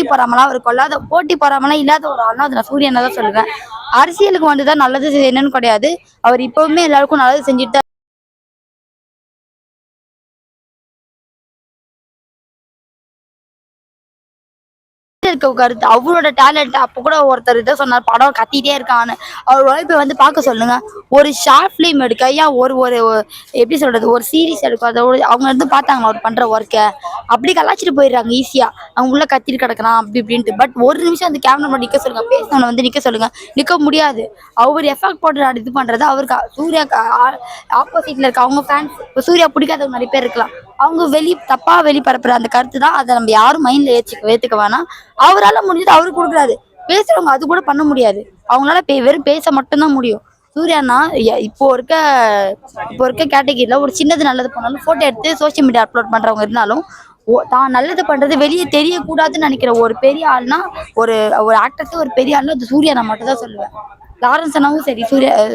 போட்டி பொறாமலாம் அவர் கொள்ளாத போட்டி பொறாமலாம் இல்லாத ஒரு ஆள்னா அது நான் சூரியனை தான் சொல்லுவேன். அரசியலுக்கு வந்துதான் நல்லது என்னன்னு கிடையாது. அவர் இப்பவுமே எல்லாருக்கும் நல்லது செஞ்சுட்டு இருக்க கருத்து அவரோட டேலண்ட். அப்ப கூட ஒருத்தர் இதை சொன்னார், படம் கத்திட்டே இருக்கான்னு. அவர் உழைப்பை வந்து பார்க்க சொல்லுங்க. ஒரு ஷார்ட் பிலிம் எடுக்க ஏன் ஒரு ஒரு எப்படி சொல்றது, ஒரு சீரீஸ் எடுக்கும், அதோட அவங்க வந்து பார்த்தாங்க அவர் பண்ற ஒர்க்கை, அப்படி கலாச்சிட்டு போயிடுறாங்க ஈஸியா. அவங்க உள்ள கத்திட்டு கிடக்கலாம் அப்படி இப்படின்ட்டு. பட் ஒரு நிமிஷம் அந்த கேமரா நிக்க சொல்லுங்க, பேசினவனை வந்து நிக்க சொல்லுங்க, நிக்க முடியாது. அவர் எஃபெக்ட் போட்டு இது பண்றது அவருக்கு. சூர்யா ஆப்போசிட்ல இருக்க அவங்க ஃபேன்ஸ், சூர்யா பிடிக்காதவங்க நிறைய பேர் இருக்கலாம், அவங்க தப்பா வெளிப்பரப்புற அந்த கருத்து தான். அதை நம்ம யாரும் மைண்ட்ல ஏத்துக்க வேணாம். அவரால் முடிஞ்சது அவரு கொடுக்குறாரு. பேசுறவங்க அது கூட பண்ண முடியாது. அவங்களால வெறும் பேச மட்டும்தான் முடியும். சூர்யானா இப்போ இருக்க கேட்டகிரில ஒரு சின்னது நல்லது பண்ணாலும் போட்டோ எடுத்து சோசியல் மீடியா அப்லோட் பண்றவங்க இருந்தாலும், தான் நல்லது பண்றது வெளியே தெரியக்கூடாதுன்னு நினைக்கிற ஒரு பெரிய ஆள்னா, ஒரு ஆக்டர்ஸ் ஒரு பெரிய ஆள்னா அது சூர்யா நான் மட்டும் தான் சொல்லுவேன். லாரன்ஸ் அண்ணாவும் சரி,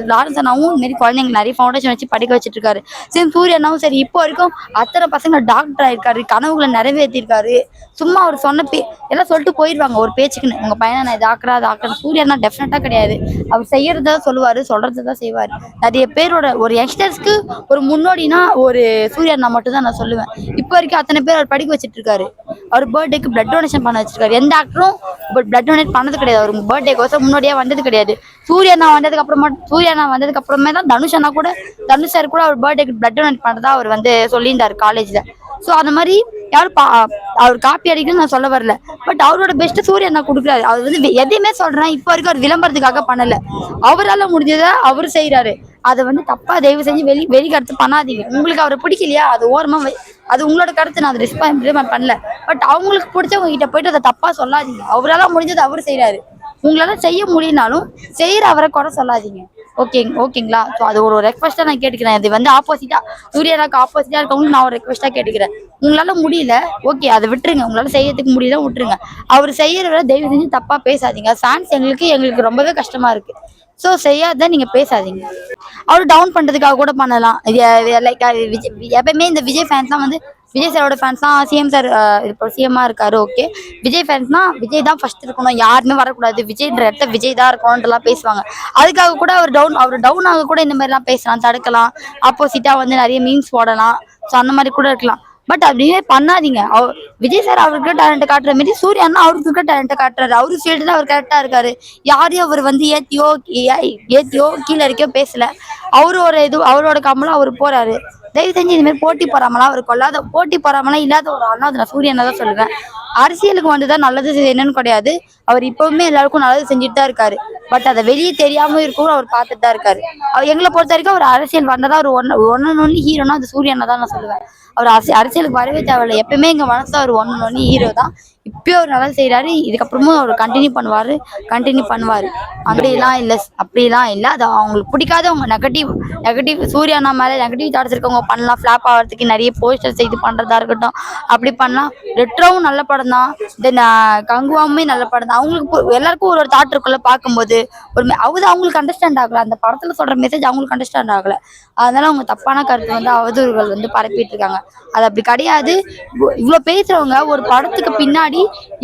லாரன்ஸ் அண்ணாவும் இந்த மாதிரி குழந்தைங்க நிறைய ஃபவுண்டேஷன் வச்சு படிக்க வச்சுட்டு இருக்காரு. சரி, சூர்யா அண்ணாவும் சரி, இப்போ வரைக்கும் அத்தனை பசங்க டாக்டர் ஆயிருக்காரு, கனவுகளை நிறைவேற்றிருக்காரு. சும்மா அவர் சொன்ன எல்லாம் சொல்லிட்டு போயிடுவாங்க ஒரு பேச்சுக்குன்னு, உங்க பையனை நான் இதாக்குறேன். சூர்யா அண்ணா டெஃபினட்டா கிடையாது. அவர் செய்யறதான் சொல்லுவாரு, சொல்றதுதான் செய்வாரு. நிறைய பேரோட ஒரு யங்ஸ்டர்ஸ்க்கு ஒரு முன்னோடினா ஒரு சூர்யா அண்ணா மட்டும் தான் நான் சொல்லுவேன். இப்போ வரைக்கும் அத்தனை பேர் அவர் படிக்க வச்சுட்டு இருக்காரு. அவர் பர்த்டேக்கு பிளட் டொனேஷன் பண்ண வச்சிருக்காரு. எந்த ஆக்டரும் பிளட் டொனேட் பண்ணது கிடையாது. அவர் பர்த்டேக்கு முன்னோடியா வந்தது கிடையாது. சூர்யா அண்ணா வந்ததுக்கு அப்புறமே தான் தனுஷ் சார் கூட அவர் பர்த்டேக்கு பிளட் டொனேட் பண்றதா அவர் வந்து சொல்லியிருந்தாரு காலேஜ்ல. ஸோ அந்த மாதிரி யாரும் அவர் காப்பி அடிக்கணும்னு நான் சொல்ல வரல. பட் அவரோட பெஸ்ட் சூர்யா அண்ணா கொடுக்குறாரு. அவர் வந்து எதையுமே சொல்றேன், இப்போ வரைக்கும் அவர் விளம்பரத்துக்காக பண்ணல. அவரால் முடிஞ்சதை அவர் செய்யறாரு. அதை வந்து தப்பா தயவு செஞ்சு வெளி கருத்து பண்ணாதீங்க. உங்களுக்கு அவரை பிடிக்கலையா, அது ஓரமா அது உங்களோட கருத்து, நான் அதை ரெஸ்பான்ஸ் பண்ணல. பட் அவங்களுக்கு பிடிச்சவங்க கிட்ட போயிட்டு அதை தப்பா சொல்லாதீங்க. அவரால் முடிஞ்சது அவர் செய்யறாரு. உங்களால செய்ய முடியினாலும் செய்யற அவரை குறை சொல்லாதீங்க. ஓகேங்களா? ஸோ அது ஒரு ரெக்வஸ்டா நான் கேட்டுக்கிறேன். அது வந்து ஆப்போசிட்டா சூர்யாவுக்கு ஆப்போசிட்டா இருக்கவங்களுக்கு நான் ஒரு ரெக்வஸ்டா கேட்டுக்கிறேன். உங்களால முடியல, ஓகே, அதை விட்டுருங்க. உங்களால செய்யறதுக்கு முடியல, விட்டுருங்க. அவர் செய்யறவரை தயவு செஞ்சு தப்பா பேசாதீங்க. ஃபேன்ஸ் எங்களுக்கு ரொம்பவே கஷ்டமா இருக்கு. ஸோ செய்யாத நீங்க பேசாதீங்க. அவர் டவுன் பண்றதுக்காக கூட பண்ணலாம். லைக் எப்பயுமே இந்த விஜய் ஃபேன்ஸ் தான் வந்து, விஜய் சாரோட ஃபேன்ஸ் தான் சிஎம் சார் இப்போ சிஎம்மா இருக்காரு. ஓகே, விஜய் ஃபேன்ஸ்னா விஜய் தான் ஃபர்ஸ்ட் இருக்கணும், யாருமே வரக்கூடாது, விஜய்ன்ற இடத்த விஜய் தான் இருக்கணும்ன்றலாம் பேசுவாங்க. அதுக்காக கூட அவர் டவுன் ஆக கூட இந்த மாதிரிலாம் பேசலாம், தடுக்கலாம். ஆப்போசிட்டா வந்து நிறைய மீம்ஸ் போடலாம். ஸோ அந்த மாதிரி கூட இருக்கலாம். பட் அப்படியே பண்ணாதீங்க. விஜய் சார் அவருக்கு டேலண்ட் காட்டுற மாதிரி சூர்யா அண்ணா அவருக்கு டேலண்ட் காட்டுறாரு. அவரு ஃபீல்டுல அவர் கரெக்டா இருக்காரு. யாரையும் அவர் வந்து ஏத்தியோ கீழே இருக்கோ பேசல. அவரோட கம்மலாம் அவர் போறாரு. தயவு செஞ்சு இந்த மாதிரி போட்டி பொறாமலாம் அவர் கொள்ளாத, போட்டி பொறாமலாம் இல்லாத ஒரு ஆள்னா அது நான் சூரியனை தான் சொல்லுவேன். அரசியலுக்கு வந்துதான் நல்லது என்னன்னு கிடையாது. அவர் இப்பவுமே எல்லாருக்கும் நல்லது செஞ்சுட்டு தான் இருக்காரு. பட் அதை வெளியே தெரியாம இருக்கும் அவர் பார்த்துட்டு தான் இருக்காரு. எங்களை பொறுத்த வரைக்கும் அவர் அரசியல் வந்ததா ஒரு ஒன்னு ஹீரோனா அது சூரியனை தான் நான் சொல்லுவேன். அவர் அரசியலுக்கு வரவே தேவையில்லை. எப்பயுமே எங்க மனசுல அவர் ஒன்னு ஹீரோ தான். இப்பயும் அவர் நல்லா செய்யறாரு. இதுக்கப்புறமும் அவர் கண்டினியூ பண்ணுவாரு. அப்படிலாம் இல்லை. அது அவங்களுக்கு பிடிக்காதவங்க நெகட்டிவ் சூர்யா அண்ணா மேல நெகட்டிவ் தாட்ஸ் இருக்கவங்க பண்ணலாம். ஃபிளாப் ஆகிறதுக்கு நிறைய போஸ்டர்ஸ் இது பண்றதா இருக்கட்டும், அப்படி பண்ணலாம். ரெட்ரோவும் நல்ல படம் தான். தென் கங்குவாவுமே நல்ல படம் தான். அவங்களுக்கு எல்லாருக்கும் ஒரு தாட் இருக்குள்ள பார்க்கும்போது அவங்களுக்கு அண்டர்ஸ்டாண்ட் ஆகல. அந்த படத்துல சொல்ற மெசேஜ் அவங்களுக்கு அண்டர்ஸ்டாண்ட் ஆகல. அதனால அவங்க தப்பான கருத்து வந்து அவதூறுகள் வந்து பரப்பிட்டு இருக்காங்க. அது அப்படி கிடையாது. இவ்வளவு பேசுறவங்க ஒரு படத்துக்கு பின்னாடி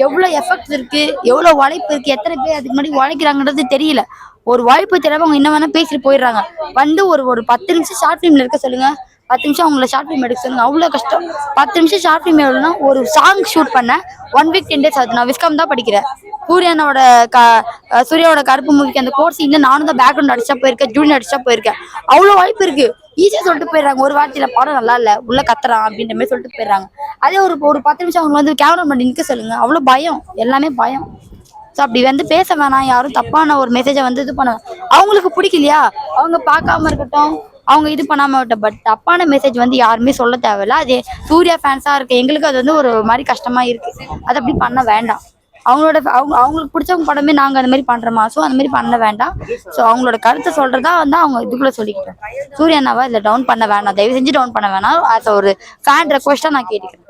எவ்வளவு எஃபெக்ட்ஸ் இருக்கு, எவ்வளவு உழைப்பு இருக்கு, எத்தனை பேர் அதுக்கு முன்னாடி உழைக்கிறாங்கன்றது தெரியல. ஒரு வாய்ப்பு தெரியாம அவங்க என்ன வேணா பேசிட்டு போயிடுறாங்க. வந்து ஒரு 10 நிமிஷம் ஷார்ட் ஃபிலிம்ல இருக்க சொல்லுங்க, 10 நிமிஷம் அவங்கள ஷார்ட் ஃபிலிம் எடுக்க சொல்லுங்க. அவ்வளவு கஷ்டம். 10 நிமிஷம் ஷார்ட் ஃபிலிம் எவ்வளோனா, ஒரு சாங் ஷூட் பண்ண 1 வீக் 10 days ஆகுது. நான் விஸ்காம் தான் படிக்கிறேன். சூர்யாவோட கருப்பு மூவிக்கு அந்த கோர்ஸ் இன்னும் நானும் தான் பேக்ரவுண்ட் அடிச்சா போயிருக்கேன், ஜூனியர் அடிச்சா போயிருக்கேன். அவ்வளவு வாய்ப்பு இருக்கு. ஈஸியா சொல்லிட்டு போயிடுறாங்க. ஒரு வார்த்தையில படம் நல்லா இல்ல, உள்ள கத்துறான் அப்படின்ற மாதிரி சொல்லிட்டு போயிடுறாங்க. அதே ஒரு 10 நிமிஷம் அவங்க வந்து கேமரா பண்ணி நிக்க சொல்லுங்க. அவ்வளவு பயம், எல்லாமே பயம். ஸோ அப்படி வந்து பேச வேணாம். யாரும் தப்பான ஒரு மெசேஜை வந்து இது பண்ண, அவங்களுக்கு பிடிக்கலையா அவங்க பார்க்காம இருக்கட்டும், அவங்க இது பண்ணாம விட்டோம். பட் தப்பான மெசேஜ் வந்து யாருமே சொல்ல தேவையில்ல. அது சூர்யா ஃபேன்ஸா இருக்கு எங்களுக்கு அது வந்து ஒரு மாதிரி கஷ்டமா இருக்கு. அது அப்படி பண்ண வேண்டாம். அவங்களுக்கு பிடிச்சவங்க படமே நாங்க அந்த மாதிரி பண்றோமா? ஸோ அந்த மாதிரி பண்ண வேண்டாம். ஸோ அவங்களோட கருத்தை சொல்றதா வந்து அவங்க இதுக்குள்ள சொல்லிக்கிட்டேன். சூர்யா அண்ணாவா இதில் டவுன் பண்ண வேணாம், தயவு செஞ்சு டவுன் பண்ண வேணாம். அது ஒரு ஃபேன் ரெக்வஸ்டா நான் கேட்டுக்கிறேன்.